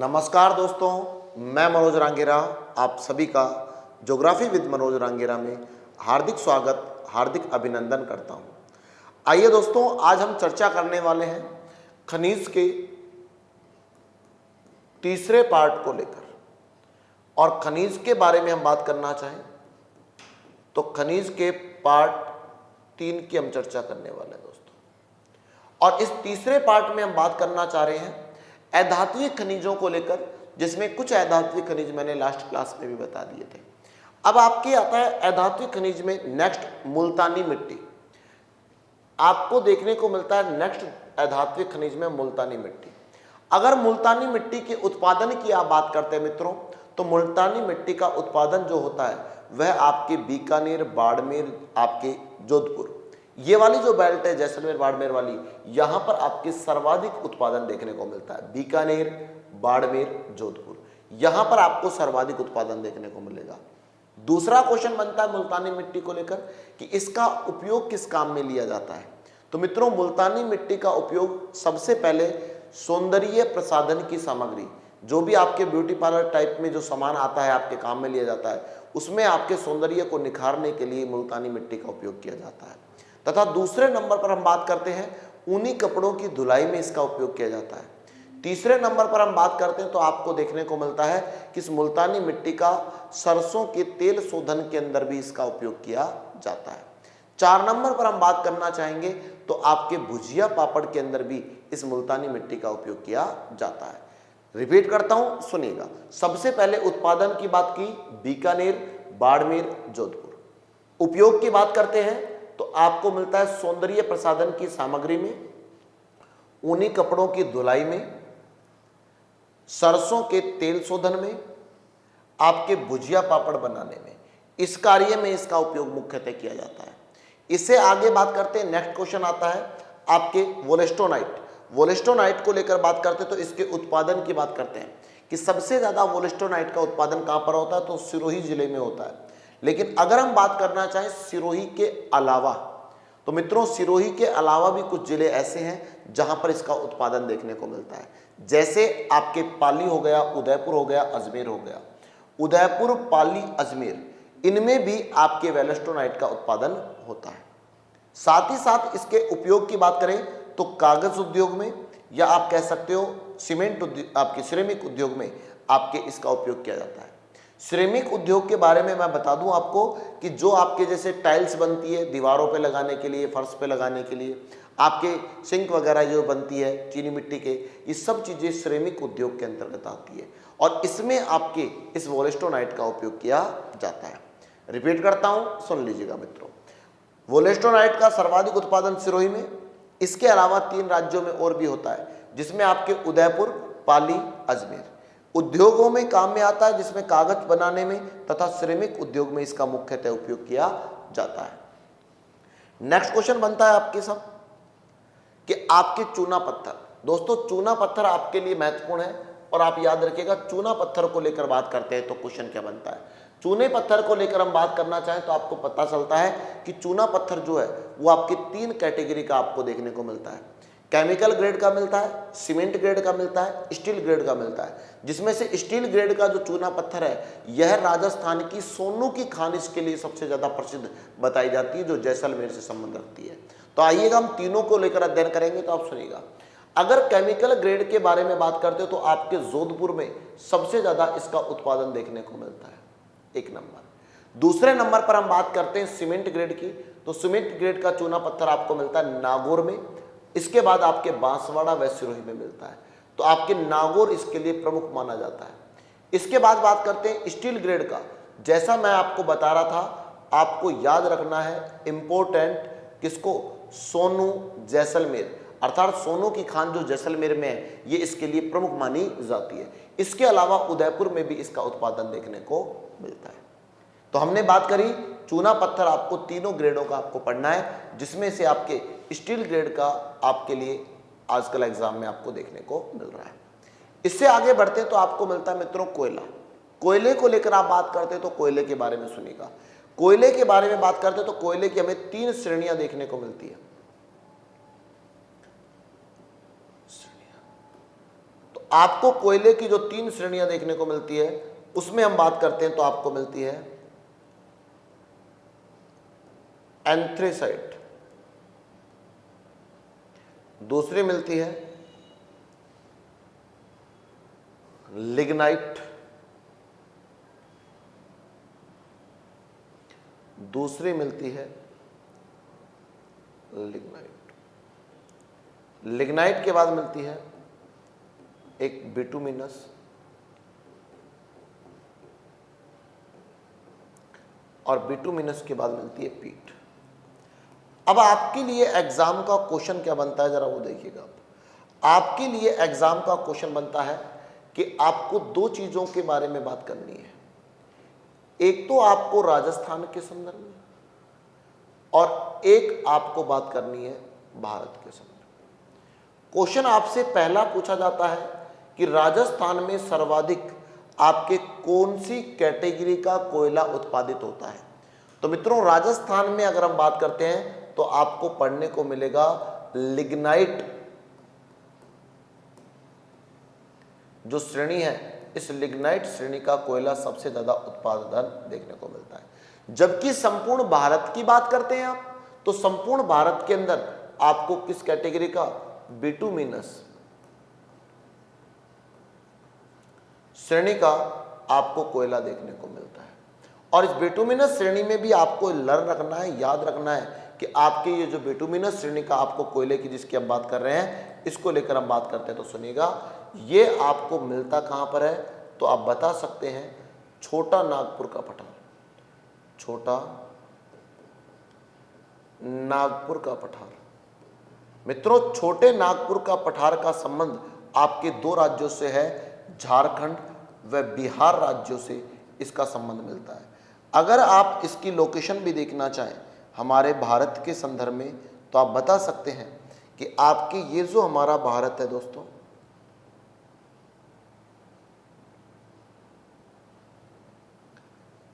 नमस्कार दोस्तों, मैं मनोज रांगेरा आप सभी का ज्योग्राफी विद मनोज रांगेरा में हार्दिक स्वागत, हार्दिक अभिनंदन करता हूं। आइए दोस्तों, आज हम चर्चा करने वाले हैं खनिज के तीसरे पार्ट को लेकर। और खनिज के बारे में हम बात करना चाहें तो खनिज के पार्ट 3 की हम चर्चा करने वाले हैं दोस्तों। और इस तीसरे पार्ट में हम बात करना चाह रहे हैं अधात्विक खनिजों को लेकर, जिसमें कुछ अधात्विक खनिज मैंने लास्ट क्लास में भी बता दिए थे। अब आपके आता है अधात्विक खनिज में नेक्स्ट मुल्तानी मिट्टी। आपको देखने को मिलता है नेक्स्ट अधात्विक खनिज में मुल्तानी मिट्टी। अगर मुल्तानी मिट्टी के उत्पादन की आप बात करते हैं मित्रों, तो मुल्तानी मिट्टी का उत्पादन जो होता है वह आपके बीकानेर, बाड़मेर, आपके जोधपुर, ये वाली जो बेल्ट है जैसलमेर बाड़मेर वाली, यहां पर आपके सर्वाधिक उत्पादन देखने को मिलता है। बीकानेर, बाड़मेर, जोधपुर, यहां पर आपको सर्वाधिक उत्पादन देखने को मिलेगा। दूसरा क्वेश्चन बनता है मुल्तानी मिट्टी को लेकर कि इसका उपयोग किस काम में लिया जाता है। तो मित्रों, मुल्तानी मिट्टी का उपयोग सबसे पहले सौंदर्य प्रसाधन की सामग्री, जो भी आपके ब्यूटी पार्लर टाइप में जो सामान आता है आपके काम में लिया जाता है, उसमें आपके सौंदर्य को निखारने के लिए मुल्तानी मिट्टी का उपयोग किया जाता है। तथा दूसरे नंबर पर हम बात करते हैं ऊनी कपड़ों की धुलाई में इसका उपयोग किया जाता है। तीसरे नंबर पर हम बात करते हैं तो आपको देखने को मिलता है कि इस मुल्तानी मिट्टी का सरसों के तेल शोधन के अंदर भी इसका उपयोग किया जाता है। 4 नंबर पर हम बात करना चाहेंगे तो आपके भुजिया पापड़ के अंदर भी इस मुल्तानी मिट्टी का उपयोग किया जाता है। रिपीट करता हूं, सुनिएगा। सबसे पहले उत्पादन की बात की, बीकानेर, बाड़मेर, जोधपुर। उपयोग की बात करते हैं तो आपको मिलता है सौंदर्य प्रसाधन की सामग्री में, ऊनी कपड़ों की धुलाई में, सरसों के तेल शोधन में, आपके भुजिया पापड़ बनाने में, इस कार्य में इसका उपयोग मुख्यतः किया जाता है। इससे आगे बात करते हैं, नेक्स्ट क्वेश्चन आता है आपके वोलेस्टोनाइट। वोलेस्टोनाइट को लेकर बात करते हैं तो इसके उत्पादन की बात करते हैं कि सबसे ज्यादा वोलेस्टोनाइट का उत्पादन कहां पर होता है, तो सिरोही जिले में होता है। लेकिन अगर हम बात करना चाहें सिरोही के अलावा, तो मित्रों सिरोही के अलावा भी कुछ जिले ऐसे हैं जहां पर इसका उत्पादन देखने को मिलता है। जैसे आपके पाली हो गया, उदयपुर हो गया, अजमेर हो गया। उदयपुर, पाली, अजमेर, इनमें भी आपके वेलस्टोनाइट का उत्पादन होता है। साथ ही साथ इसके उपयोग की बात करें तो कागज उद्योग में, या आप कह सकते हो सीमेंट उद्योग, आपके सिरेमिक उद्योग में आपके इसका उपयोग किया जाता है। सिरेमिक उद्योग के बारे में मैं बता दूं आपको कि जो आपके जैसे टाइल्स बनती है दीवारों पे लगाने के लिए, फर्श पे लगाने के लिए, आपके सिंक वगैरह जो बनती है चीनी मिट्टी के, ये सब चीजें सिरेमिक उद्योग के अंतर्गत आती है और इसमें आपके इस वोलेस्टोनाइट का उपयोग किया जाता है। रिपीट करता हूं, सुन लीजिएगा मित्रों। वोलेस्टोनाइट का सर्वाधिक उत्पादन सिरोही में, इसके अलावा 3 राज्यों में और भी होता है, जिसमें आपके उदयपुर, पाली, अजमेर। उद्योगों में काम में आता है, जिसमें कागज बनाने में तथा सिरेमिक उद्योग में इसका मुख्यतः उपयोग किया जाता है। नेक्स्ट क्वेश्चन बनता है आपके सब कि आपके चूना पत्थर। दोस्तों चूना पत्थर आपके लिए महत्वपूर्ण है और आप याद रखिएगा, चूना पत्थर को लेकर बात करते हैं तो क्वेश्चन क्या बनता है। चूने पत्थर को लेकर हम बात करना चाहें तो आपको पता चलता है कि चूना पत्थर जो है वो आपके 3 कैटेगरी का आपको देखने को मिलता है। केमिकल ग्रेड का मिलता है, सीमेंट ग्रेड का मिलता है, स्टील ग्रेड का मिलता है। जिसमें से स्टील ग्रेड का जो चूना पत्थर है यह राजस्थान की सोनू की खान इसके लिए सबसे ज्यादा प्रसिद्ध बताई जाती है, जो जैसलमेर से संबंध रखती है। तो आइएगा हम तीनों को लेकर अध्ययन करेंगे। तो आप सुनिएगा, अगर केमिकल ग्रेड के बारे में बात करते हो तो आपके जोधपुर में सबसे ज्यादा इसका उत्पादन देखने को मिलता है, 1 नंबर। दूसरे नंबर पर हम बात करते हैं सीमेंट ग्रेड की, तो सीमेंट ग्रेड का चूना पत्थर आपको मिलता है नागौर में। इसके बाद आपके बांसवाड़ा व सिरोही में मिलता है, तो आपके नागौर इसके लिए प्रमुख माना जाता है। इसके बाद बात करते हैं स्टील ग्रेड का। जैसा मैं आपको बता रहा था, आपको याद रखना है इंपॉर्टेंट किसको, सोनू, जैसलमेर, अर्थात सोनू की खान जो जैसलमेर में है ये इसके लिए प्रमुख मानी जाती है। इसके अलावा उदयपुर में भी इसका उत्पादन देखने को मिलता है। तो हमने बात करी चूना पत्थर, आपको तीनों ग्रेडों का आपको पढ़ना है, जिसमें से आपके स्टील ग्रेड का आपके लिए आजकल एग्जाम में आपको देखने को मिल रहा है। इससे आगे बढ़ते हैं तो आपको मिलता है मित्रों कोयला। कोयले को लेकर आप बात करते हैं तो कोयले के बारे में सुनिएगा। कोयले के बारे में बात करते हैं तो कोयले की हमें 3 श्रेणियां देखने को मिलती है। तो आपको कोयले की जो 3 श्रेणियां देखने को मिलती है उसमें हम बात करते हैं तो आपको मिलती है एंथ्रेसाइट, दूसरी मिलती है लिग्नाइट, दूसरी मिलती है लिग्नाइट। लिग्नाइट के बाद मिलती है एक बिटुमिनस, और बिटुमिनस के बाद मिलती है पीट। अब आपके लिए एग्जाम का क्वेश्चन क्या बनता है, जरा वो देखिएगा। आपके लिए एग्जाम का क्वेश्चन बनता है कि आपको 2 चीजों के बारे में बात करनी है। एक तो आपको राजस्थान के संदर्भ में, और एक आपको बात करनी है भारत के संदर्भ में। क्वेश्चन आपसे पहला पूछा जाता है कि राजस्थान में सर्वाधिक आपके कौन सी कैटेगरी का कोयला उत्पादित होता है। तो मित्रों, राजस्थान में अगर हम बात करते हैं तो आपको पढ़ने को मिलेगा लिग्नाइट जो श्रेणी है, इस लिग्नाइट श्रेणी का कोयला सबसे ज्यादा उत्पादन देखने को मिलता है। जबकि संपूर्ण भारत की बात करते हैं आप, तो संपूर्ण भारत के अंदर आपको किस कैटेगरी का, बिटुमिनस श्रेणी का आपको कोयला देखने को मिलता है। और इस बिटुमिनस श्रेणी में भी आपको लर्न रखना है, याद रखना है कि आपके ये जो बिटुमिनस श्रेणी का आपको कोयले की जिसकी हम बात कर रहे हैं, इसको लेकर हम बात करते हैं। तो सुनिएगा, ये आपको मिलता कहां पर है, तो आप बता सकते हैं छोटा नागपुर का पठार, छोटा नागपुर का पठार। मित्रों, छोटे नागपुर का पठार का संबंध आपके 2 राज्यों से है, झारखंड व बिहार राज्यों से इसका संबंध मिलता है। अगर आप इसकी लोकेशन भी देखना चाहें हमारे भारत के संदर्भ में, तो आप बता सकते हैं कि आपके ये जो हमारा भारत है दोस्तों,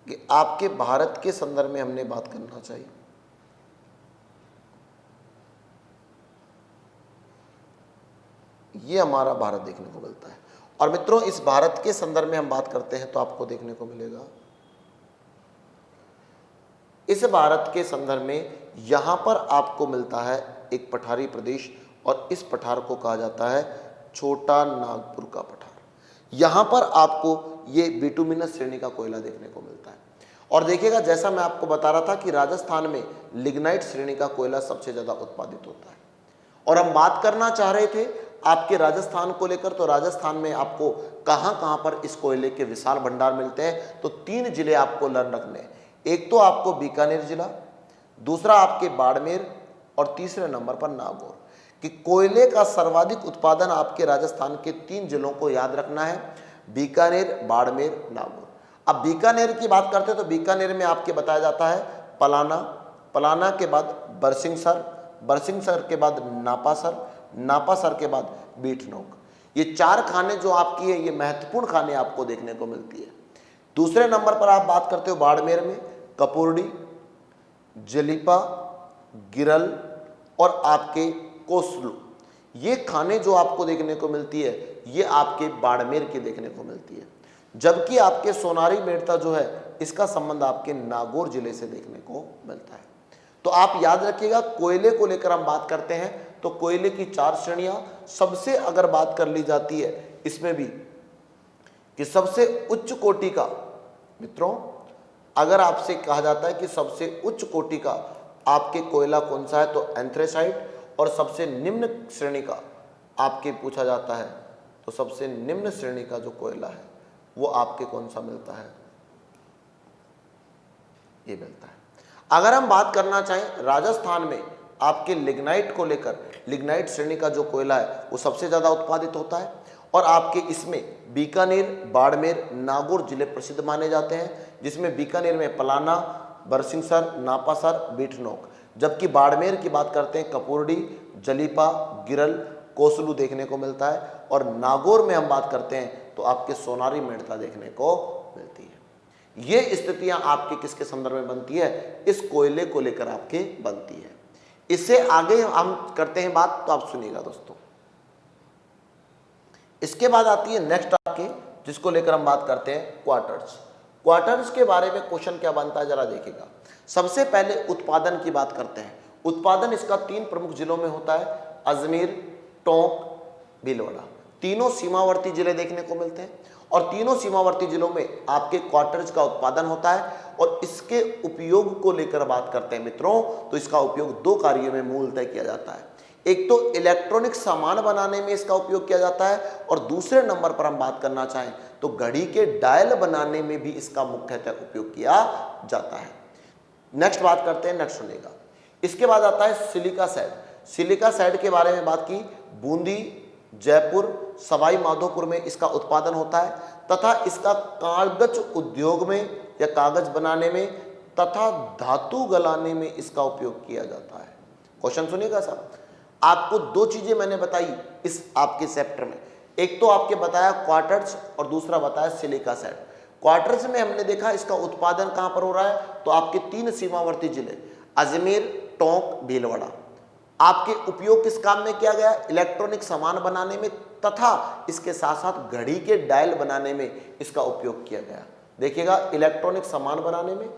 कि आपके भारत के संदर्भ में हमने बात करना चाहिए, ये हमारा भारत देखने को मिलता है। और मित्रों, इस भारत के संदर्भ में हम बात करते हैं तो आपको देखने को मिलेगा, इस भारत के संदर्भ में यहां पर आपको मिलता है एक पठारी प्रदेश, और इस पठार को कहा जाता है छोटा नागपुर का पठार। यहां पर आपको ये बिटुमिनस श्रेणी का कोयला देखने को मिलता है। और देखिएगा, जैसा मैं आपको बता रहा था कि राजस्थान में लिग्नाइट श्रेणी का कोयला सबसे ज्यादा उत्पादित होता है। और हम बात करना चाह रहे थे आपके राजस्थान को लेकर, तो राजस्थान में आपको कहां कहां पर इस कोयले के विशाल भंडार मिलते हैं, तो 3 जिले आपको लर्न रखने हैं। एक तो आपको बीकानेर जिला, दूसरा आपके बाड़मेर, और तीसरे नंबर पर नागौर। कि कोयले का सर्वाधिक उत्पादन आपके राजस्थान के 3 जिलों को याद रखना है, बीकानेर, बाड़मेर, नागौर। अब बीकानेर की बात करते हैं तो बीकानेर में आपके बताया जाता है पलाना, पलाना के बाद बरसिंहसर, बरसिंहसर के बाद नापासर, नापासर के बाद बीठनोक। ये 4 खाने जो आपकी है, ये महत्वपूर्ण खाने आपको देखने को मिलती है। दूसरे नंबर पर आप बात करते हो बाड़मेर में कपूरडी, जलीपा, गिरल और आपके कोसलू। ये खाने जो आपको देखने को मिलती है, ये आपके बाड़मेर की देखने को मिलती है। जबकि आपके सोनारी मेड़ता जो है, इसका संबंध आपके नागौर जिले से देखने को मिलता है। तो आप याद रखिएगा, कोयले को लेकर हम बात करते हैं तो कोयले की 4 श्रेणियां, सबसे अगर बात कर ली जाती है इसमें भी कि सबसे उच्च कोटि का, मित्रों अगर आपसे कहा जाता है कि सबसे उच्च कोटि का आपके कोयला कौन सा है, तो एंथ्रेसाइट। और सबसे निम्न श्रेणी का आपके पूछा जाता है तो सबसे निम्न श्रेणी का जो कोयला है वो आपके कौन सा मिलता है, ये मिलता है। अगर हम बात करना चाहें राजस्थान में आपके लिग्नाइट को लेकर, लिग्नाइट श्रेणी का जो कोयला है वो सबसे ज्यादा उत्पादित होता है। और आपके इसमें बीकानेर, बाड़मेर, नागौर जिले प्रसिद्ध माने जाते हैं, जिसमें बीकानेर में पलाना, बरसिंहसर, नापासर, बीठनोक। जबकि बाड़मेर की बात करते हैं कपूरडी, जलीपा, गिरल, कोसलू देखने को मिलता है। और नागौर में हम बात करते हैं तो आपके सोनारी मेड़ता देखने को मिलती है। ये स्थितियां आपके किसके संदर्भ में बनती है, इस कोयले को लेकर आपके बनती है। इससे आगे हम करते हैं बात, तो आप सुनिएगा दोस्तों। इसके बाद आती है नेक्स्ट आपके, जिसको लेकर हम बात करते हैं क्वार्टर्स। क्वार्टर्स के बारे में क्वेश्चन क्या बनता है जरा देखिएगा। सबसे पहले उत्पादन की बात करते हैं। उत्पादन इसका 3 प्रमुख जिलों में होता है, अजमेर, टोंक, भीलवाड़ा। तीनों सीमावर्ती जिले देखने को मिलते हैं और तीनों सीमावर्ती जिलों में आपके क्वार्टर्स का उत्पादन होता है। और इसके उपयोग को लेकर बात करते हैं मित्रों, तो इसका उपयोग 2 कार्यों में मूलतः किया जाता है। एक तो इलेक्ट्रॉनिक सामान बनाने में इसका उपयोग किया जाता है और दूसरे नंबर पर हम बात करना चाहें तो घड़ी के डायल बनाने में भी इसका मुख्यतः उपयोग किया जाता है। नेक्स्ट बात करते हैं, नेक्स्ट सुनिएगा। इसके बाद आता है सिलिका सैड। सिलिका सैड के बारे में बात की, बूंदी, जयपुर, सवाई माधोपुर में इसका उत्पादन होता है तथा इसका कागज उद्योग में या कागज बनाने में तथा धातु गलाने में इसका उपयोग किया जाता है। क्वेश्चन सुनिएगा साहब, आपको 2 चीजें मैंने बताई इस आपके चैप्टर में। एक तो आपके बताया क्वार्टर्स और दूसरा बताया सिलिका सैड। क्वार्टर्स में हमने देखा इसका उत्पादन कहां पर हो रहा है, तो आपके 3 सीमावर्ती जिले अजमेर, टोंक, भीलवाड़ा। आपके उपयोग किस काम में किया गया, इलेक्ट्रॉनिक सामान बनाने में तथा इसके साथ साथ घड़ी के डायल बनाने में इसका उपयोग किया गया। देखिएगा, इलेक्ट्रॉनिक सामान बनाने में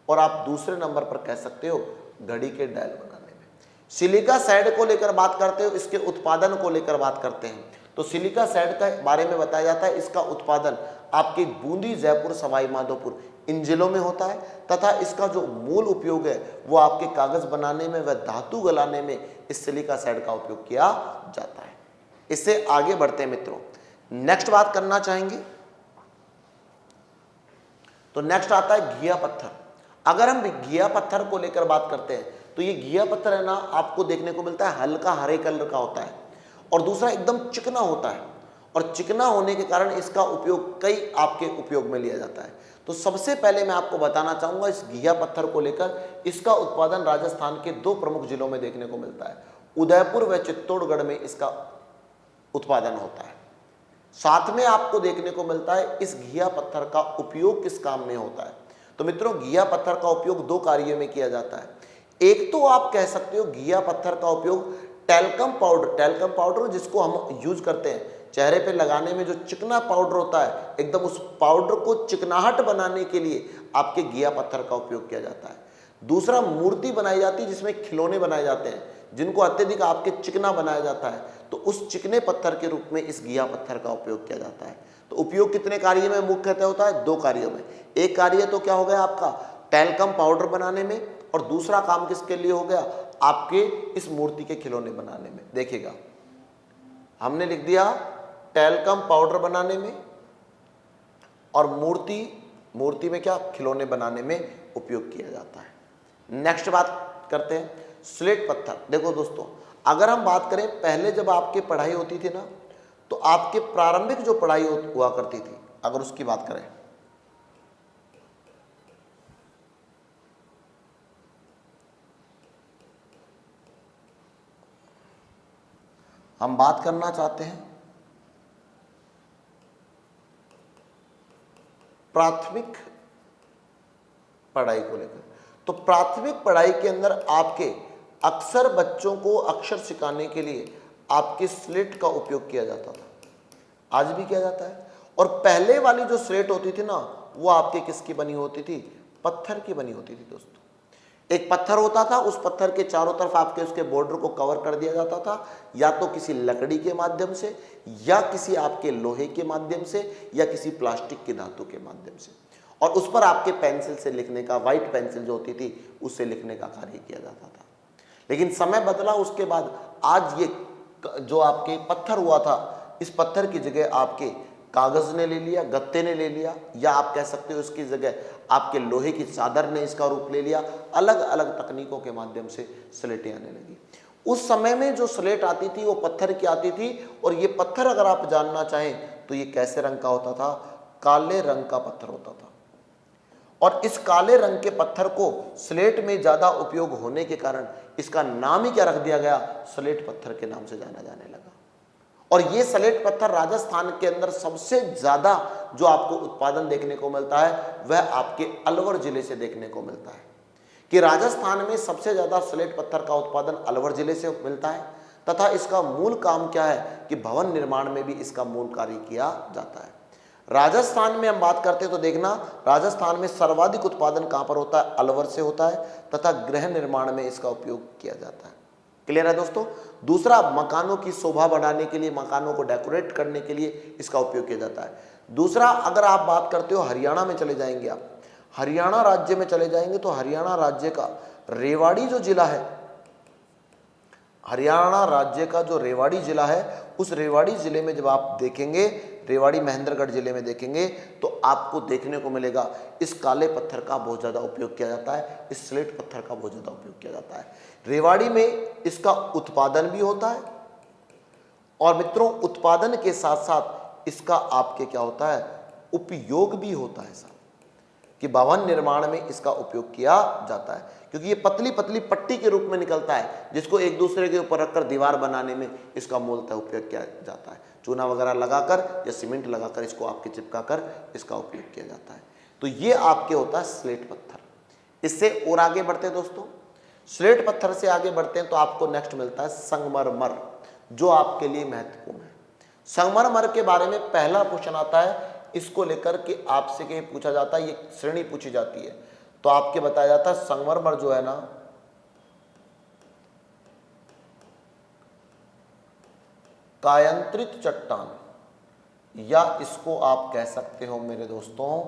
और आप दूसरे नंबर पर कह सकते हो घड़ी के डायल बनाने में। सिलिका सैड को लेकर बात करते हो, इसके उत्पादन को लेकर बात करते हैं तो सिलिका सैड के बारे में बताया जाता है इसका उत्पादन आपके बूंदी, जयपुर, सवाई माधोपुर इन जिलों में होता है तथा इसका जो मूल उपयोग है वो आपके कागज बनाने में व धातु गलाने में इस सिलिका सैड का उपयोग किया जाता है। इससे आगे बढ़ते हैं मित्रों, नेक्स्ट बात करना चाहेंगे तो नेक्स्ट आता है घिया पत्थर। अगर हम घिया पत्थर को लेकर बात करते हैं तो ये घिया पत्थर है ना, आपको देखने को मिलता है हल्का हरे कलर का होता है और दूसरा एकदम चिकना होता है और चिकना होने के कारण इसका उपयोग कई आपके उपयोग में लिया जाता है। तो सबसे पहले मैं आपको बताना चाहूंगा इस घिया पत्थर को लेकर, इसका उत्पादन राजस्थान के 2 प्रमुख जिलों में देखने को मिलता है, उदयपुर व चित्तौड़गढ़ में इसका उत्पादन होता है। साथ में आपको देखने को मिलता है इस घिया पत्थर का उपयोग किस काम में होता है, तो मित्रों घिया पत्थर का उपयोग 2 कार्यों में किया जाता है। एक तो आप कह सकते हो घिया पत्थर का उपयोग टैल्कम पाउडर जिसको हम यूज करते हैं चेहरे पे लगाने में, जो चिकना पाउडर होता है एकदम, उस पाउडर को चिकनाहट बनाने के लिए आपके घिया पत्थर का उपयोग किया जाता है। दूसरा मूर्ति बनाई जाती है जिसमें खिलौने बनाए जाते हैं जिनको अत्यधिक आपके चिकना बनाया जाता है, तो उस चिकने पत्थर के रूप में इस घिया पत्थर का उपयोग किया जाता है। तो उपयोग कितने कार्य में मुख्यतः होता है, 2 कार्यों में। एक कार्य तो क्या हो गया आपका टैल्कम पाउडर बनाने में और दूसरा काम किसके लिए हो गया, आपके इस मूर्ति के खिलौने बनाने में। देखिएगा, हमने लिख दिया टैल्कम पाउडर बनाने में और मूर्ति में क्या, खिलौने बनाने में उपयोग किया जाता है। नेक्स्ट बात करते हैं स्लेट पत्थर। देखो दोस्तों, अगर हम बात करें पहले जब आपकी पढ़ाई होती थी ना, तो आपके प्रारंभिक जो पढ़ाई हुआ करती थी, अगर उसकी बात करें, हम बात करना चाहते हैं प्राथमिक पढ़ाई को लेकर। तो प्राथमिक पढ़ाई के अंदर आपके अक्सर बच्चों को अक्षर सिखाने के लिए आपके स्लेट का उपयोग किया जाता था, आज भी किया जाता है। और पहले वाली जो स्लेट होती थी ना, वो आपके किसकी बनी होती थी, पत्थर की बनी होती थी दोस्तों। एक पत्थर होता था, उस पत्थर के चारों तरफ आपके उसके बॉर्डर को कवर कर दिया जाता था, या तो किसी लकड़ी के माध्यम से या किसी आपके लोहे के माध्यम से या किसी प्लास्टिक की धातु के माध्यम से, और उस पर आपके पेंसिल से लिखने का, व्हाइट पेंसिल जो होती थी उससे लिखने का कार्य किया जाता था। लेकिन समय बदला, उसके बाद आज ये जो आपके पत्थर हुआ था, इस पत्थर की जगह आपके कागज ने ले लिया, गत्ते ने ले लिया, या आप कह सकते हो इसकी जगह आपके लोहे की चादर ने इसका रूप ले लिया। अलग अलग तकनीकों के माध्यम से स्लेटें आने लगी। उस समय में जो स्लेट आती थी वो पत्थर की आती थी, और ये पत्थर अगर आप जानना चाहें तो ये कैसे रंग का होता था, काले रंग का पत्थर होता था। और इस काले रंग के पत्थर को स्लेट में ज्यादा उपयोग होने के कारण इसका नाम ही क्या रख दिया गया, स्लेट पत्थर के नाम से जाना जाने लगा। और ये स्लेट पत्थर राजस्थान के अंदर सबसे ज्यादा जो आपको उत्पादन देखने को मिलता है वह आपके अलवर जिले से देखने को मिलता है, कि राजस्थान में सबसे ज्यादा स्लेट पत्थर का उत्पादन अलवर जिले से मिलता है। तथा इसका मूल काम क्या है कि भवन निर्माण में भी इसका मूल कार्य किया जाता है। राजस्थान में हम बात करते हैं तो देखना, राजस्थान में सर्वाधिक उत्पादन कहां पर होता है? अलवर से होता है तथा गृह निर्माण में इसका उपयोग किया जाता है। क्लियर है दोस्तों। दूसरा, मकानों की शोभा बढ़ाने के लिए, मकानों को डेकोरेट करने के लिए इसका उपयोग किया जाता है। दूसरा, अगर आप बात करते हो हरियाणा में चले जाएंगे, आप हरियाणा राज्य में चले जाएंगे तो हरियाणा राज्य का रेवाड़ी जो जिला है, हरियाणा राज्य का जो रेवाड़ी जिला है, उस रेवाड़ी जिले में जब आप देखेंगे, रेवाड़ी महेंद्रगढ़ जिले में देखेंगे तो आपको देखने को मिलेगा इस काले पत्थर का बहुत ज़्यादा उपयोग किया जाता है, इस स्लेट पत्थर का बहुत ज़्यादा उपयोग किया जाता है। रेवाड़ी में इसका उत्पादन भी होता है और मित्रों उत्पादन के साथ साथ इसका आपके क्या होता है? उपयोग भी होता है साहब, कि भवन निर्माण में इसका उपयोग किया जाता है, क्योंकि ये पतली पतली पट्टी के रूप में निकलता है जिसको एक दूसरे के ऊपर रखकर दीवार बनाने में इसका मूलतः उपयोग किया जाता है। चूना वगैरह लगाकर या सीमेंट लगाकर इसको आपके चिपकाकर इसका उपयोग किया जाता है। तो ये आपके होता है स्लेट पत्थर। इससे और आगे बढ़ते हैं दोस्तों, स्लेट पत्थर से आगे बढ़ते हैं तो आपको नेक्स्ट मिलता है संगमरमर, जो आपके लिए महत्वपूर्ण है। संगमरमर के बारे में पहला क्वेश्चन आता है, इसको लेकर के आपसे कहीं पूछा जाता है, ये श्रेणी पूछी जाती है तो आपके बताया जाता है संगमरमर जो है ना, कायांतरित चट्टान, या इसको आप कह सकते हो मेरे दोस्तों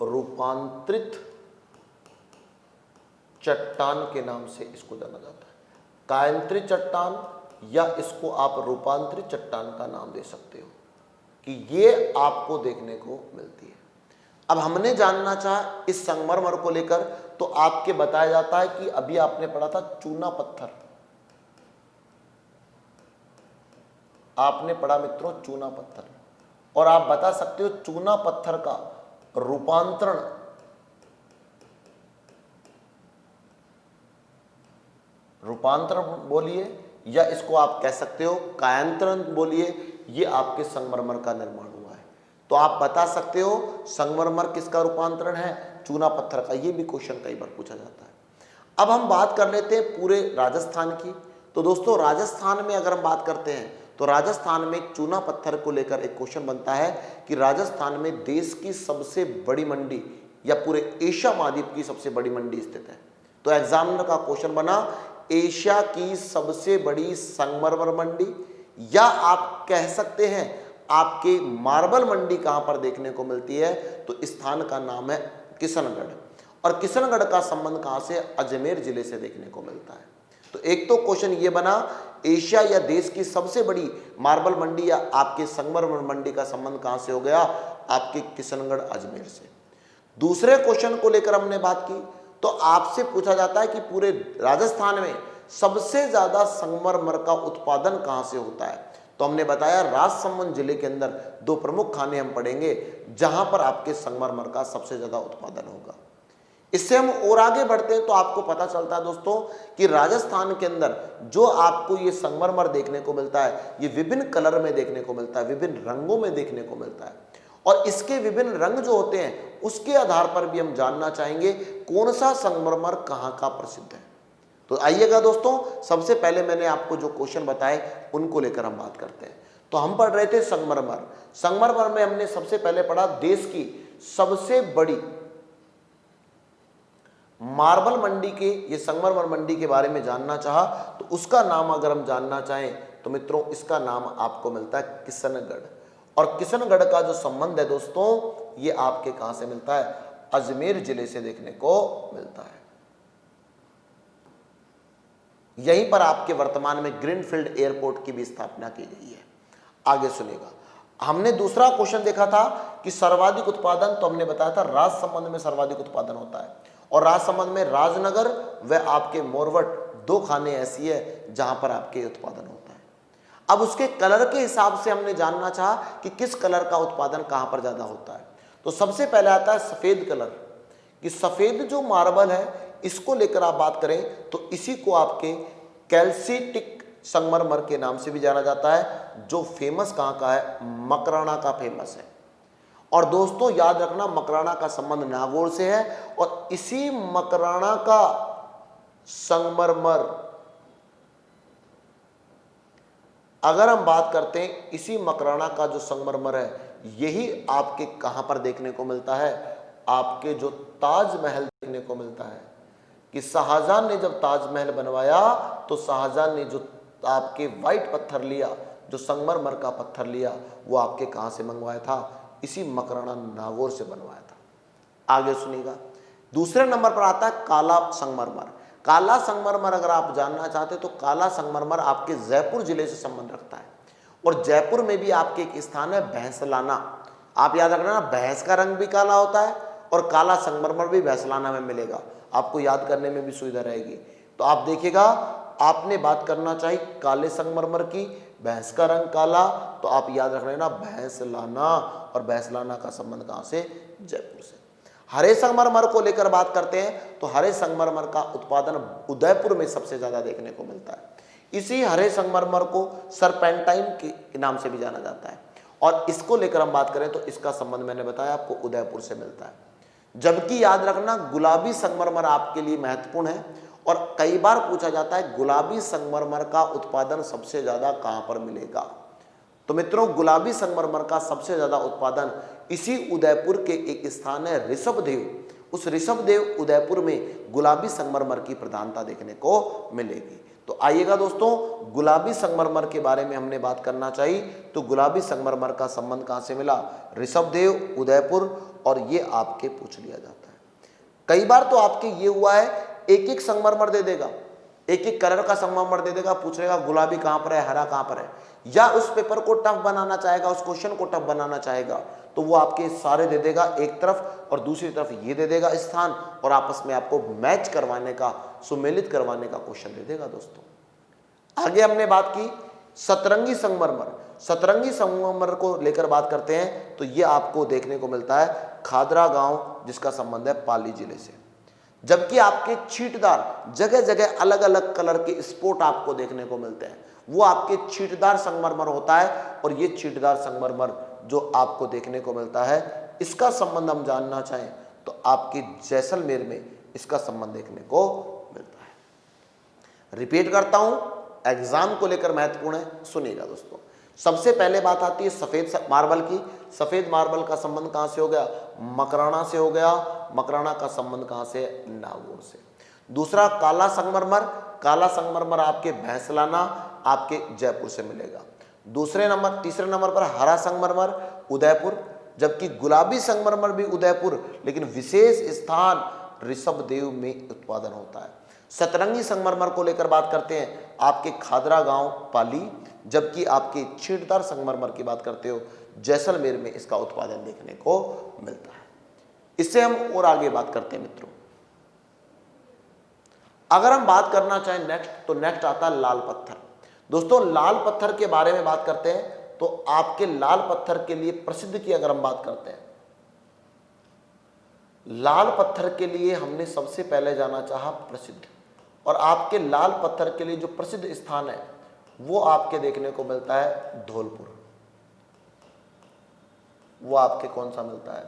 रूपांतरित चट्टान के नाम से इसको जाना जाता है। कायांतरित चट्टान या इसको आप रूपांतरित चट्टान का नाम दे सकते हो, कि ये आपको देखने को मिलती है। अब हमने जानना चाहा इस संगमरमर को लेकर तो आपके बताया जाता है कि अभी आपने पढ़ा था चूना पत्थर, आपने पढ़ा मित्रों चूना पत्थर, और आप बता सकते हो चूना पत्थर का रूपांतरण बोलिए या इसको आप कह सकते हो कायांतरण बोलिए, ये आपके संगमरमर का निर्माण हुआ है। तो आप बता सकते हो संगमरमर किसका रूपांतरण है? चूना पत्थर का। ये भी क्वेश्चन कई बार पूछा जाता है। अब हम बात कर लेते हैं पूरे राजस्थान की। तो दोस्तों राजस्थान में अगर हम बात करते हैं तो राजस्थान में चूना पत्थर को लेकर एक क्वेश्चन बनता है कि राजस्थान में देश की सबसे बड़ी मंडी या पूरे एशिया महाद्वीप की सबसे बड़ी मंडी स्थित है। तो एग्जामिनर का क्वेश्चन बना एशिया की सबसे बड़ी संगमरमर मंडी, या आप कह सकते हैं आपके मार्बल मंडी कहां पर देखने को मिलती है? तो स्थान का नाम है किशनगढ़, और किशनगढ़ का संबंध कहां से? अजमेर जिले से देखने को मिलता है। तो एक तो क्वेश्चन ये बना एशिया या देश की सबसे बड़ी मार्बल मंडी या आपके संगमरमर मंडी का संबंध कहां से हो गया? आपके किशनगढ़ अजमेर से। दूसरे क्वेश्चन को लेकर हमने बात की तो आपसे पूछा जाता है कि पूरे राजस्थान में सबसे ज्यादा संगमरमर का उत्पादन कहां से होता है? तो हमने बताया राजसमंद जिले के अंदर दो प्रमुख खाने हम पढ़ेंगे जहां पर आपके संगमरमर का सबसे ज्यादा उत्पादन होगा। इससे हम और आगे बढ़ते हैं तो आपको पता चलता है दोस्तों कि राजस्थान के अंदर जो आपको ये संगमरमर देखने को मिलता है, ये विभिन्न कलर में देखने को मिलता है, विभिन्न रंगों में देखने को मिलता है, और इसके विभिन्न रंग जो होते हैं उसके आधार पर भी हम जानना चाहेंगे कौन सा संगमरमर कहां का प्रसिद्ध है। तो आइएगा दोस्तों, सबसे पहले मैंने आपको जो क्वेश्चन बताए उनको लेकर हम बात करते हैं। तो हम पढ़ रहे थे संगमरमर। संगमरमर में हमने सबसे पहले पढ़ा देश की सबसे बड़ी मार्बल मंडी के, ये संगमरमर मंडी के बारे में जानना चाहा तो उसका नाम अगर हम जानना चाहें तो मित्रों इसका नाम आपको मिलता है किशनगढ़, और किशनगढ़ का जो संबंध है दोस्तों ये आपके कहां से मिलता है? अजमेर जिले से देखने को मिलता है। यहीं पर आपके वर्तमान में ग्रीनफील्ड एयरपोर्ट की भी स्थापना की गई है। आगे सुनिएगा, हमने दूसरा क्वेश्चन देखा था कि सर्वाधिक उत्पादन, तो हमने बताया था राजसमंद में सर्वाधिक उत्पादन होता है, और राजसमंद में राजनगर व आपके मोरवट दो खाने ऐसी है जहां पर आपके उत्पादन होता है। अब उसके कलर के हिसाब से हमने जानना चाहा कि किस कलर का उत्पादन कहां पर ज्यादा होता है। तो सबसे पहले आता है सफेद कलर, कि सफेद जो मार्बल है इसको लेकर आप बात करें तो इसी को आपके कैल्सिटिक संगमरमर के नाम से भी जाना जाता है, जो फेमस कहां का है? मकराना का फेमस है। और दोस्तों याद रखना मकराना का संबंध नागौर से है, और इसी मकराना का संगमरमर अगर हम बात करते हैं इसी मकराना का जो संगमरमर है, यही आपके कहां पर देखने को मिलता है, आपके जो ताजमहल देखने को मिलता है। कि शाहजहां ने जब ताजमहल बनवाया तो शाहजहां ने जो आपके वाइट पत्थर लिया, जो संगमरमर का पत्थर लिया, वो आपके कहां से मंगवाया था, इसी मकराना नागौर से बनवाया था। आगे सुनिएगा, दूसरे नंबर पर आता है काला संगमरमर। काला संगमरमर अगर आप जानना चाहते तो काला संगमरमर आपके जयपुर जिले से संबंध रखता है। और जयपुर में भी आपके एक स्थान है भैंसलाना। आप याद रखना, भैंस का रंग भी काला होता है और काला संगमरमर भी भैंसलाना में मिलेगा, आपको याद करने में भी सुविधा रहेगी। तो आप देखिएगा, आपने बात करना चाहिए काले संगमरमर की, भैंस का रंग काला, तो आप याद रख लेना भैंसलाना। और भैंसलाना का संबंध कहां से, जयपुर से। हरे संगमरमर को लेकर बात करते हैं तो हरे संगमरमर का उत्पादन उदयपुर में सबसे ज्यादा देखने को मिलता है। इसी हरे संगमरमर को सरपेंटाइन के नाम से भी जाना जाता है। और इसको लेकर हम बात करें तो इसका संबंध मैंने बताया आपको उदयपुर से मिलता है। जबकि याद रखना गुलाबी संगमरमर आपके लिए महत्वपूर्ण है और कई बार पूछा जाता है गुलाबी संगमरमर का उत्पादन सबसे ज्यादा कहां पर मिलेगा। तो मित्रों, गुलाबी संगमरमर का सबसे ज्यादा उत्पादन इसी उदयपुर के एक स्थान है ऋषभदेव। उस ऋषभदेव उदयपुर में गुलाबी संगमरमर की प्रधानता देखने को मिलेगी। तो आइएगा दोस्तों, गुलाबी संगमरमर के बारे में हमने बात करना चाहिए तो गुलाबी संगमरमर का संबंध कहां से मिला, ऋषभदेव, उदयपुर, और ये आपके पूछ लिया जाता है। कई बार तो आपके ये हुआ है, एक एक संगमरमर दे देगा, एक एक कलर का संगमरमर दे देगा, पूछेगा गुलाबी कहां पर है, हरा कहां पर है, या उस पेपर को टफ बनाना चाहेगा, उस क्वेश्चन को टफ बनाना चाहेगा तो वो आपके सारे दे देगा एक तरफ और दूसरी तरफ ये दे देगा स्थान, और आपस में आपको मैच करवाने का, सुमेलित करवाने का क्वेश्चन दे देगा। दोस्तों आगे हमने बात की सतरंगी संगमरमर। सतरंगी संगमरमर को लेकर बात करते हैं तो ये आपको देखने को मिलता है खादरा गांव, जिसका संबंध है पाली जिले से। जबकि आपके छींटदार, जगह जगह अलग अलग कलर के स्पॉट आपको देखने को मिलते हैं, वो आपके छींटदार संगमरमर होता है। और ये छींटदार संगमरमर जो आपको देखने को मिलता है, इसका संबंध हम जानना चाहें तो आपके जैसलमेर में इसका संबंध देखने को मिलता है। रिपीट करता हूं, एग्जाम को लेकर महत्वपूर्ण है, सुनिएगा दोस्तों। सबसे पहले बात आती है सफेद मार्बल की। सफेद मार्बल का संबंध कहां से हो गया, मकराना से हो गया। मकराना का संबंध कहां से, नागौर से। दूसरा काला संगमरमर। काला संगमरमर आपके भैंसलाना, आपके जयपुर से मिलेगा। तीसरे नंबर पर हरा संगमरमर, उदयपुर। जबकि गुलाबी संगमरमर भी उदयपुर, लेकिन विशेष स्थान ऋषभदेव में उत्पादन होता है। सतरंगी संगमरमर को लेकर बात करते हैं आपके खादरा गांव पाली। जबकि आपके छींटदार संगमरमर की बात करते हो जैसलमेर में इसका उत्पादन देखने को मिलता है। इससे हम और आगे बात करते हैं मित्रों। अगर हम बात करना चाहें नेक्स्ट, तो नेक्स्ट आता है लाल पत्थर। दोस्तों लाल पत्थर के बारे में बात करते हैं तो आपके लाल पत्थर के लिए प्रसिद्ध की अगर हम बात करते हैं, लाल पत्थर के लिए हमने सबसे पहले जाना चाहा प्रसिद्ध, और आपके लाल पत्थर के लिए जो प्रसिद्ध स्थान है वो आपके देखने को मिलता है धौलपुर। वो आपके कौन सा मिलता है,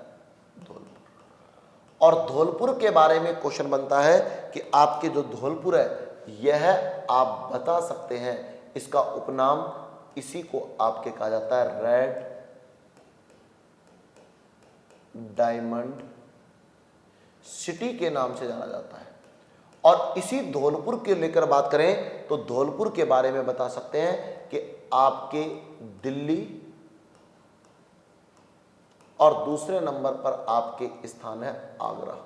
धौलपुर। और धौलपुर के बारे में क्वेश्चन बनता है कि आपके जो धौलपुर है यह आप बता सकते हैं, इसका उपनाम इसी को आपके कहा जाता है रेड डायमंड सिटी के नाम से जाना जाता है। और इसी धौलपुर के लेकर बात करें तो धौलपुर के बारे में बता सकते हैं कि आपके दिल्ली, और दूसरे नंबर पर आपके स्थान है आगरा।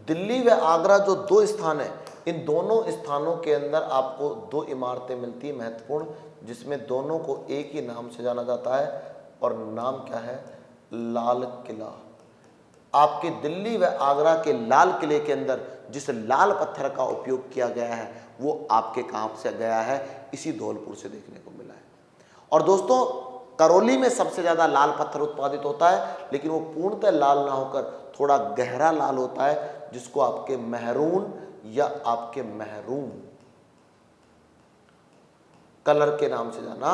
दिल्ली व आगरा जो दो स्थान है, इन दोनों स्थानों के अंदर आपको दो इमारतें मिलती है महत्वपूर्ण, जिसमें दोनों को एक ही नाम से जाना जाता है, और नाम क्या है, लाल किला। आपके दिल्ली व आगरा के लाल किले के अंदर जिस लाल पत्थर का उपयोग किया गया है वो आपके कहां से गया है, इसी धौलपुर से देखने को मिला है। और दोस्तों करौली में सबसे ज्यादा लाल पत्थर उत्पादित होता है, लेकिन वो पूर्णतः लाल ना होकर थोड़ा गहरा लाल होता है, जिसको आपके महरून या आपके महरूम कलर के नाम से जाना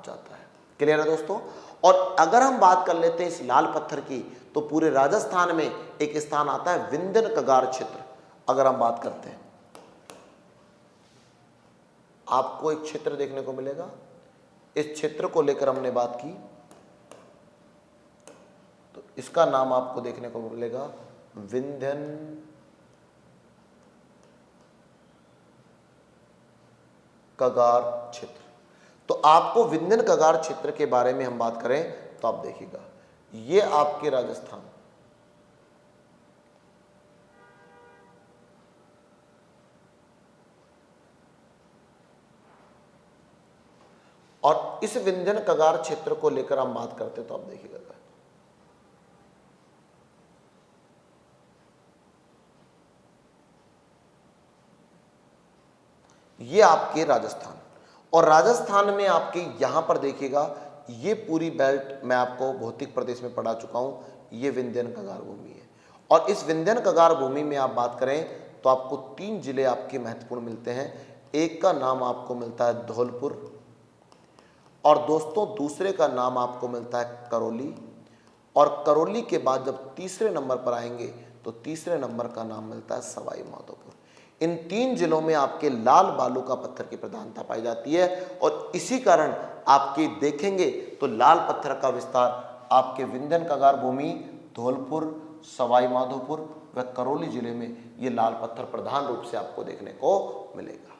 जाता है। क्लियर है दोस्तों। और अगर हम बात कर लेते हैं इस लाल पत्थर की, तो पूरे राजस्थान में एक स्थान आता है विंध्यन कगार क्षेत्र। अगर हम बात करते हैं आपको एक क्षेत्र देखने को मिलेगा। इस क्षेत्र को लेकर हमने बात की, तो इसका नाम आपको देखने को मिलेगा विंध्यन कगार क्षेत्र। तो आपको विंध्यन कगार क्षेत्र के बारे में हम बात करें तो आप देखिएगा, ये आपके राजस्थान, और इस विंध्यन कगार क्षेत्र को लेकर हम बात करते तो आप देखिएगा, ये आपके राजस्थान, और राजस्थान में आपके यहां पर देखिएगा, ये पूरी बेल्ट मैं आपको भौतिक प्रदेश में पढ़ा चुका हूं, ये विंध्यन कगार भूमि है। और इस विंध्यन कगार भूमि में आप बात करें तो आपको 3 जिले आपके महत्वपूर्ण मिलते हैं। एक का नाम आपको मिलता है धौलपुर, और दोस्तों दूसरे का नाम आपको मिलता है करौली, और करौली के बाद जब तीसरे नंबर पर आएंगे तो तीसरे नंबर का नाम मिलता है सवाई माधोपुर। इन 3 जिलों में आपके लाल बालू का पत्थर की प्रधानता पाई जाती है, और इसी कारण आपके देखेंगे तो लाल पत्थर का विस्तार आपके विंध्यन कगार भूमि, धौलपुर, सवाई माधोपुर व करौली जिले में ये लाल पत्थर प्रधान रूप से आपको देखने को मिलेगा।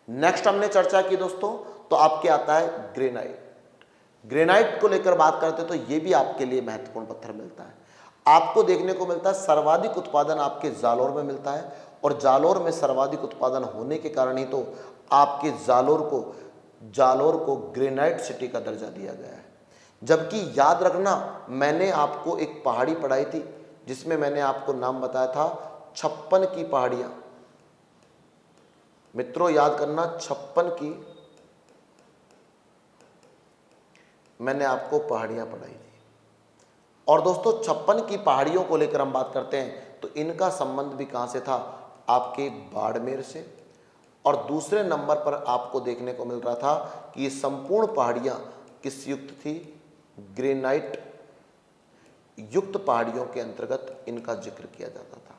नेक्स्ट हमने चर्चा की दोस्तों, तो आपके आता है ग्रेनाइट। ग्रेनाइट को लेकर बात करते तो ये भी आपके लिए महत्वपूर्ण पत्थर मिलता है। आपको देखने को मिलता है सर्वाधिक उत्पादन आपके जालोर में मिलता है, और जालोर में सर्वाधिक उत्पादन होने के कारण ही तो आपके जालोर को ग्रेनाइट सिटी का दर्जा दिया गया है। जबकि याद रखना, मैंने आपको एक पहाड़ी पढ़ाई थी जिसमें मैंने आपको नाम बताया था 56 की पहाड़ियां। मित्रों याद करना, 56 की मैंने आपको पहाड़ियां पढ़ाई थी। और दोस्तों 56 की पहाड़ियों को लेकर हम बात करते हैं तो इनका संबंध भी कहां से था, आपके बाड़मेर से। और दूसरे नंबर पर आपको देखने को मिल रहा था कि ये संपूर्ण पहाड़ियां किस युक्त थी, ग्रेनाइट युक्त पहाड़ियों के अंतर्गत इनका जिक्र किया जाता था।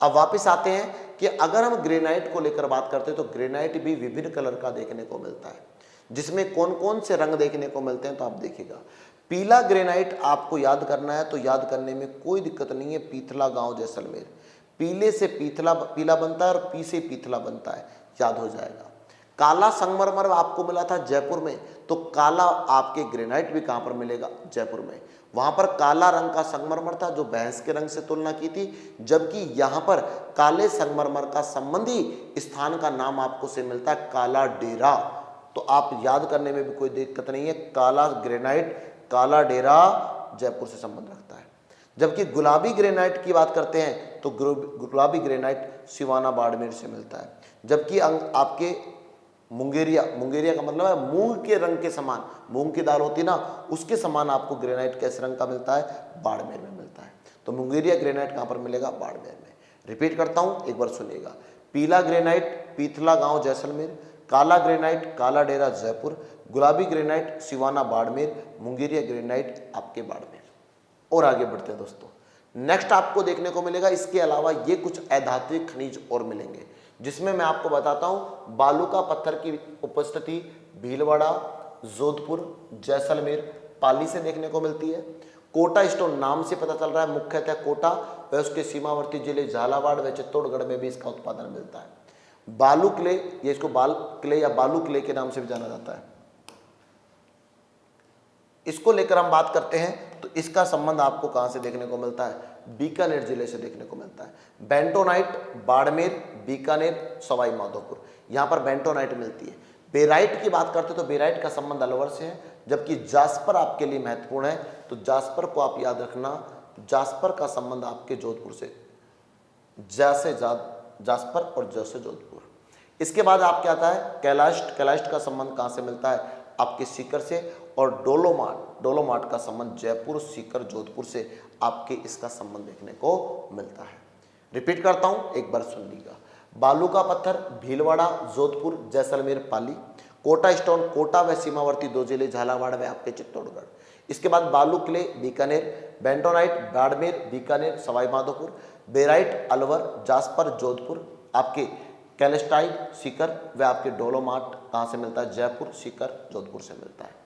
अब वापस आते हैं कि अगर हम ग्रेनाइट को लेकर बात करते हैं तो ग्रेनाइट भी विभिन्न कलर का देखने को मिलता है, जिसमें कौन कौन से रंग देखने को मिलते हैं तो आप देखिएगा। पीला ग्रेनाइट आपको याद करना है तो याद करने में कोई दिक्कत नहीं है, पीथला गांव जैसलमेर, पीले से पीला बनता है और पी से पीथला बनता है, याद हो जाएगा। काला संगमरमर आपको मिला था जयपुर में, तो काला आपके ग्रेनाइट भी कहां पर मिलेगा, जयपुर में। वहां पर काला रंग का संगमरमर था जो भैंस के रंग से तुलना की थी, जबकि यहां पर काले संगमरमर का संबंधी स्थान का नाम आपको से मिलता है काला डेरा। तो आप याद करने में भी कोई दिक्कत नहीं है, काला ग्रेनाइट, काला डेरा जयपुर से संबंध रखता है। जबकि गुलाबी ग्रेनाइट की बात करते हैं तो गुलाबी ग्रेनाइट सिवाना बाड़मेर से मिलता है। जबकि आपके मुंगेरिया का मतलब है मूंग के रंग के समान, मूंग की दाल होती ना, उसके समान आपको ग्रेनाइट कैसे रंग का मिलता है, बाड़मेर में मिलता है। तो मुंगेरिया ग्रेनाइट कहां पर मिलेगा, बाड़मेर में। रिपीट करता हूं, एक बार सुनिएगा। पीला ग्रेनाइट पीथला गांव जैसलमेर, काला ग्रेनाइट काला डेरा जयपुर, गुलाबी ग्रेनाइट सिवाना बाड़मेर, मुंगेरिया ग्रेनाइट आपके बाड़मेर। और आगे बढ़ते हैं दोस्तों, नेक्स्ट आपको देखने को मिलेगा, इसके अलावा ये कुछ अधात्विक खनिज और मिलेंगे, जिसमें मैं आपको बताता हूं बालू का पत्थर की उपस्थिति भीलवाड़ा, जोधपुर, जैसलमेर, पाली से देखने को मिलती है। कोटा स्टोन नाम से पता चल रहा है मुख्यतः कोटा व उसके सीमावर्ती जिले झालावाड़ व चित्तौड़गढ़ में भी इसका उत्पादन मिलता है। बालू क्ले, ये इसको बाल क्ले या बालू क्ले के नाम से भी जाना जाता है। इसको लेकर हम बात करते हैं तो इसका संबंध आपको कहां से देखने को मिलता है, बीकानेर जिले से देखने को मिलता है। बेंटोनाइट बाड़मेर, बीकानेर, सवाई माधोपुर, यहां पर बेंटोनाइट मिलती है। बेराइट की बात करते तो बेराइट का संबंध अलवर से है, जबकि जास्पर आपके लिए महत्वपूर्ण है, तो जास्पर को आप याद रखना, जास्पर का संबंध आपके जोधपुर से, जास्पर और जैसे जोधपुर। इसके बाद आपके आता है कैलास्ट का संबंध कहां से मिलता है, आपके सीकर से, और डोलोमार्ट का संबंध जयपुर, सीकर, जोधपुर से आपके इसका संबंध देखने को मिलता है। रिपीट करता हूं, एक बार सुन लीजिएगा। बालू का पत्थर भीलवाड़ा, जोधपुर, जैसलमेर, पाली। कोटा स्टोन कोटा व सीमावर्ती 2 जिले झालावाड़ व आपके चित्तौड़गढ़। इसके बाद बालू clay Bikaner, bentonite Barmer, Bikaner, Sawai Madhopur, barite Alwar, jasper, Jodhpur, आपके कैल्साइट सीकर वह आपके डोलोमार्ट कहाँ से मिलता है, जयपुर, सीकर, जोधपुर से मिलता है।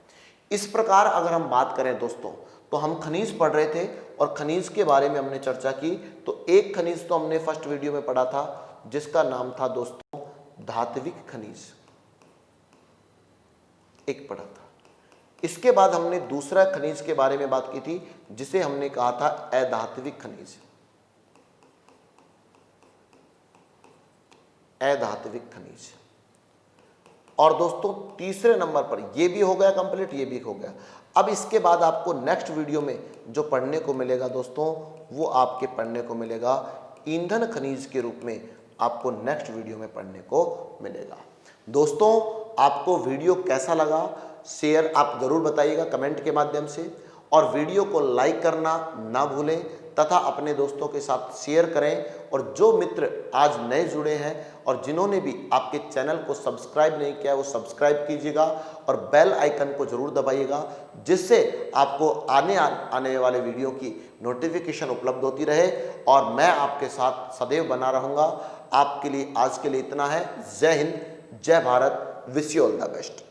इस प्रकार अगर हम बात करें दोस्तों, तो हम खनिज पढ़ रहे थे और खनिज के बारे में हमने चर्चा की। तो एक खनिज तो हमने फर्स्ट वीडियो में पढ़ा था जिसका नाम था दोस्तों धात्विक खनिज, एक पढ़ा था। इसके बाद हमने दूसरा खनिज के बारे में बात की थी जिसे हमने कहा था अधात्विक खनिज, अधात्विक खनिज। और दोस्तों तीसरे नंबर पर ये भी हो गया कंप्लीट, ये भी हो गया। अब इसके बाद आपको नेक्स्ट वीडियो में जो पढ़ने को मिलेगा दोस्तों, वो आपके पढ़ने को मिलेगा ईंधन खनिज के रूप में, आपको नेक्स्ट वीडियो में पढ़ने को मिलेगा। दोस्तों आपको वीडियो कैसा लगा शेयर आप जरूर बताइएगा कमेंट के माध्यम से, और वीडियो को लाइक करना ना भूलें तथा अपने दोस्तों के साथ शेयर करें। और जो मित्र आज नए जुड़े हैं और जिन्होंने भी आपके चैनल को सब्सक्राइब नहीं किया वो सब्सक्राइब कीजिएगा और बेल आइकन को जरूर दबाइएगा, जिससे आपको आने वाले वीडियो की नोटिफिकेशन उपलब्ध होती रहे और मैं आपके साथ सदैव बना रहूँगा। आपके लिए आज के लिए इतना है। जय हिंद, जय Bharat, wish you all the best.